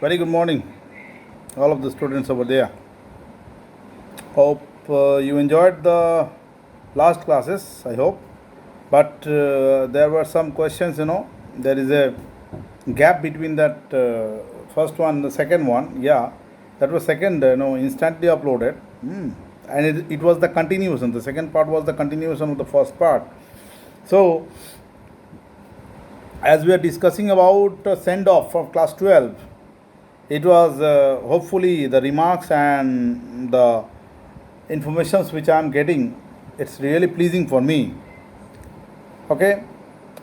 Very good morning, all of the students over there. Hope you enjoyed the last classes, I hope. But there were some questions, there is a gap between that first one and the second one. Yeah, that was second, instantly uploaded. And it was the continuation. The second part was the continuation of the first part. So, as we are discussing about send off for class 12, it was hopefully the remarks and the informations which I am getting, it's really pleasing for me. Okay,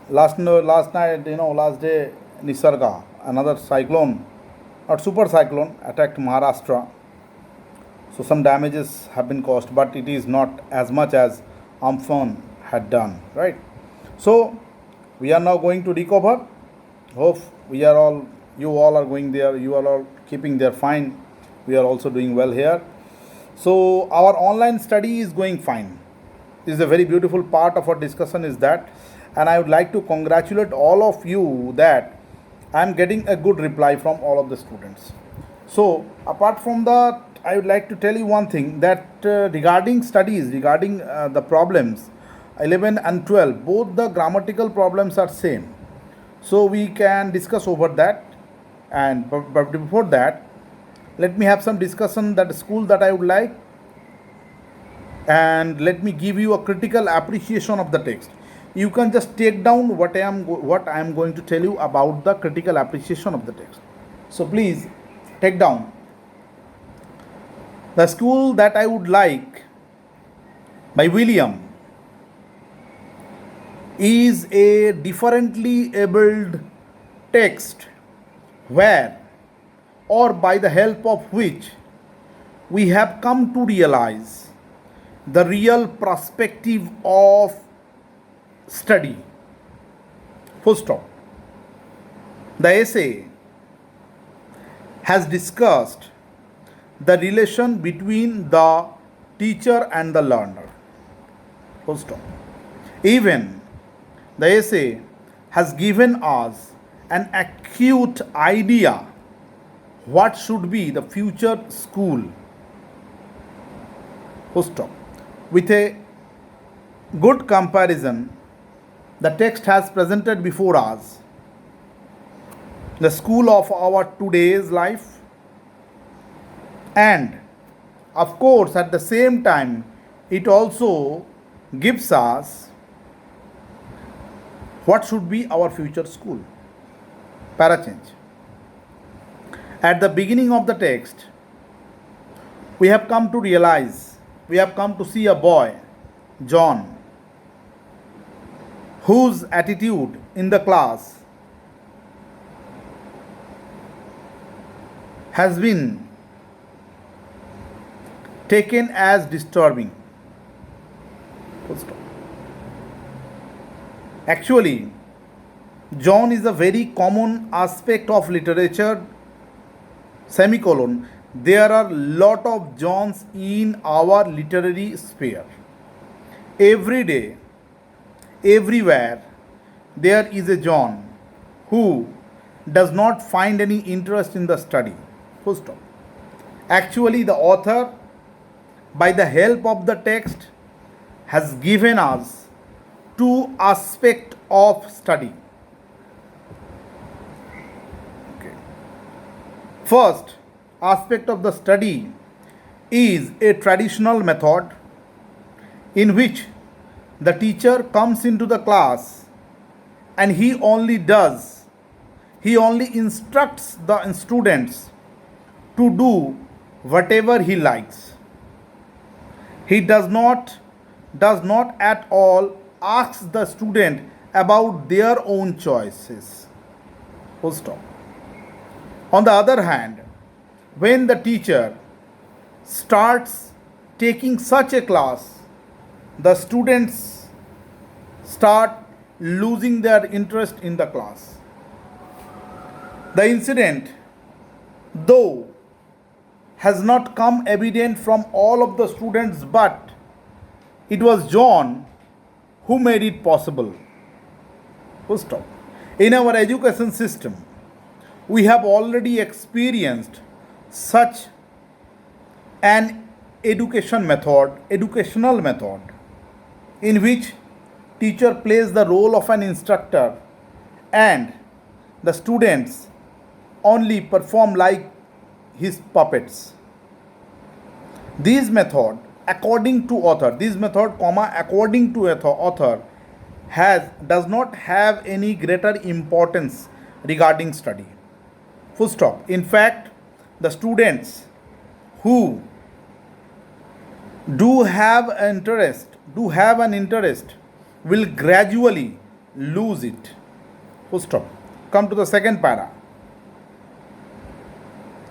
last night, last day, Nisarga, another cyclone, not super cyclone, attacked Maharashtra. So some damages have been caused, but it is not as much as Amphan had done, right? So we are now going to recover. Hope you all are going there, you are all keeping there fine. We are also doing well here. So our online study is going fine. This is a very beautiful part of our discussion is that, and I would like to congratulate all of you that I am getting a good reply from all of the students. So apart from that, I would like to tell you one thing that regarding studies, regarding the problems 11 and 12, both the grammatical problems are same. So we can discuss over that. And but before that, let me have some discussion that school that I would like, and let me give you a critical appreciation of the text. You can just take down what I am going to tell you about the critical appreciation of the text. So please take down. The school that I would like by William is a differently abled text where or by the help of which we have come to realize the real perspective of study. Full stop. The essay has discussed the relation between the teacher and the learner. Full stop. Even the essay has given us an acute idea what should be the future school. Full stop. With a good comparison, the text has presented before us the school of our today's life, and of course at the same time it also gives us what should be our future school. Parachange. At the beginning of the text, we have come to realize, we have come to see a boy, John, whose attitude in the class has been taken as disturbing. Actually, John is a very common aspect of literature, semicolon. There are lot of Johns in our literary sphere. Every day, everywhere, there is a John who does not find any interest in the study. Full stop. Actually, the author, by the help of the text, has given us two aspects of study. Okay. First aspect of the study is a traditional method in which the teacher comes into the class and he only instructs the students to do whatever he likes. He does not at all ask the student about their own choices. Full stop. On the other hand, when the teacher starts taking such a class, the students start losing their interest in the class. The incident, though, has not come evident from all of the students, but it was John who made it possible. Full stop. In our education system, we have already experienced such an educational method in which teacher plays the role of an instructor and the students only perform like his puppets. This method, according to author, according to author, does not have any greater importance regarding study. Full stop. In fact, the students who do have an interest will gradually lose it. Full stop. Come to the second para.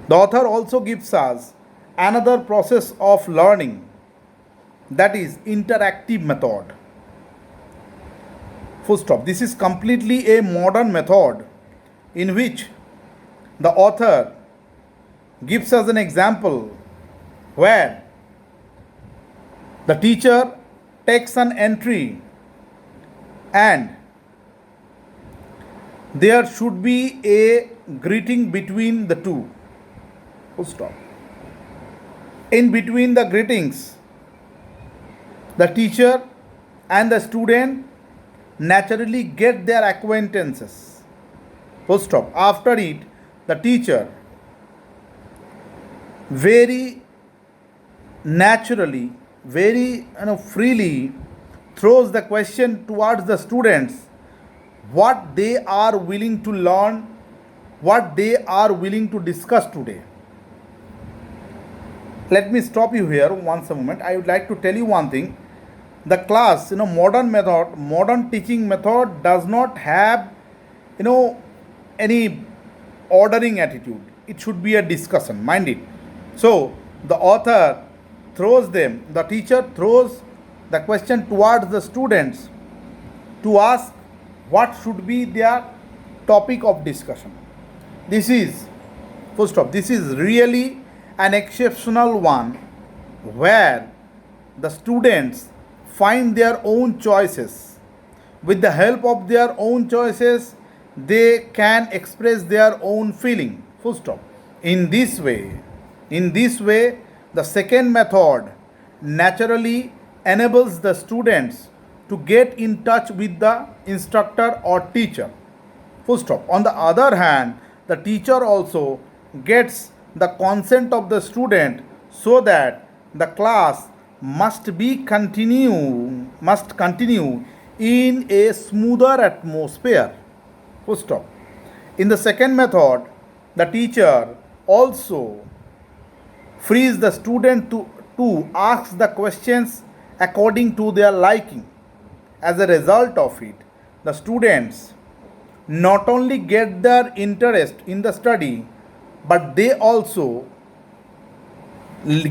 The author also gives us another process of learning, that is interactive method. Full stop. This is completely a modern method in which the author gives us an example where the teacher takes an entry and there should be a greeting between the two. Full stop. In between the greetings, the teacher and the student naturally get their acquaintances. Full stop. After it, the teacher very naturally, very freely throws the question towards the students what they are willing to learn, what they are willing to discuss today. Let me stop you here once a moment. I would like to tell you one thing. The class, modern teaching method does not have, any ordering attitude. It should be a discussion, mind it. So, the teacher throws the question towards the students to ask what should be their topic of discussion. This is, full stop, this is really an exceptional one where the students find their own choices. With the help of their own choices, they can express their own feeling. Full stop. In this way, the second method naturally enables the students to get in touch with the instructor or teacher. Full stop. On the other hand, the teacher also gets the consent of the student so that the class must continue in a smoother atmosphere. Full stop. In the second method, the teacher also frees the student to ask the questions according to their liking. As a result of it, the students not only get their interest in the study, but they also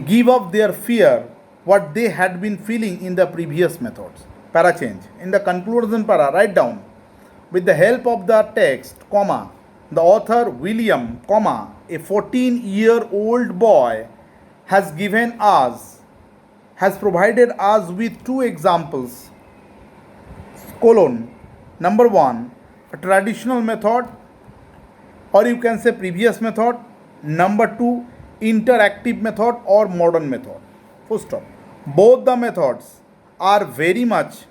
give up their fear what they had been feeling in the previous methods. Para change. In the conclusion para, write down, with the help of the text, the author William, a 14-year-old boy has provided us with two examples, number one, a traditional method, or you can say previous method. Number two, interactive method or modern method. Full stop. Both the methods are very much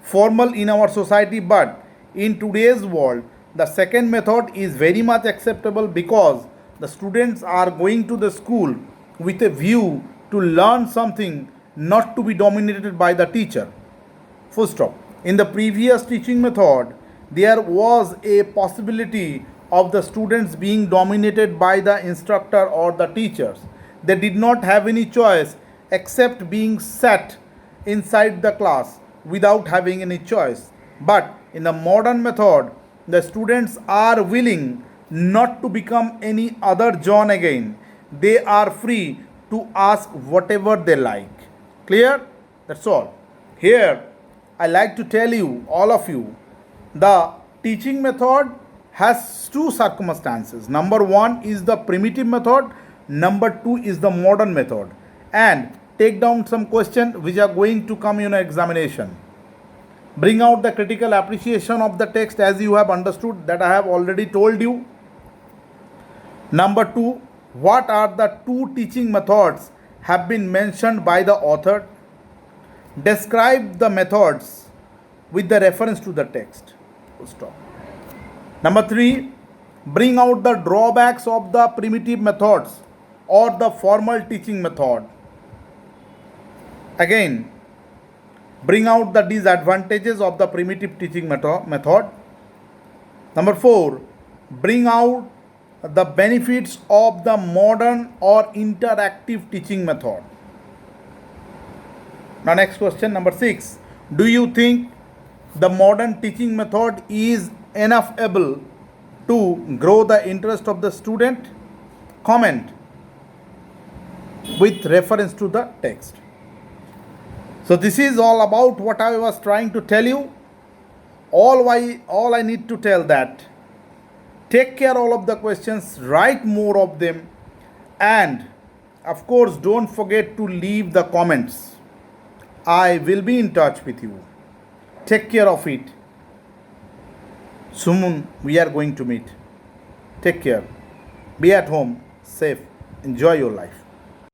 formal in our society, but in today's world, the second method is very much acceptable because the students are going to the school with a view to learn something, not to be dominated by the teacher. Full stop. In the previous teaching method, there was a possibility of the students being dominated by the instructor or the teachers. They did not have any choice except being sat inside the class without having any choice. But in the modern method, the students are willing not to become any other John again. They are free to ask whatever they like. Clear? That's all. Here, I like to tell you, all of you, the teaching method has two circumstances. Number one is the primitive method. Number two is the modern method. And take down some questions which are going to come in an examination. Bring out the critical appreciation of the text as you have understood that I have already told you. Number 2, what are the 2 teaching methods have been mentioned by the author? Describe the methods with the reference to the text. Full stop. Number 3, bring out the drawbacks of the primitive methods or the formal teaching method. Again, bring out the disadvantages of the primitive teaching method. Number 4, bring out the benefits of the modern or interactive teaching method. Now next question, number 6, do you think the modern teaching method is enough able to grow the interest of the student? Comment with reference to the text. So this is all about what I was trying to tell you. All I need to tell that take care all of the questions, write more of them, and of course don't forget to leave the comments. I will be in touch with you. Take care of it. Soon we are going to meet. Take care. Be at home, safe. Enjoy your life.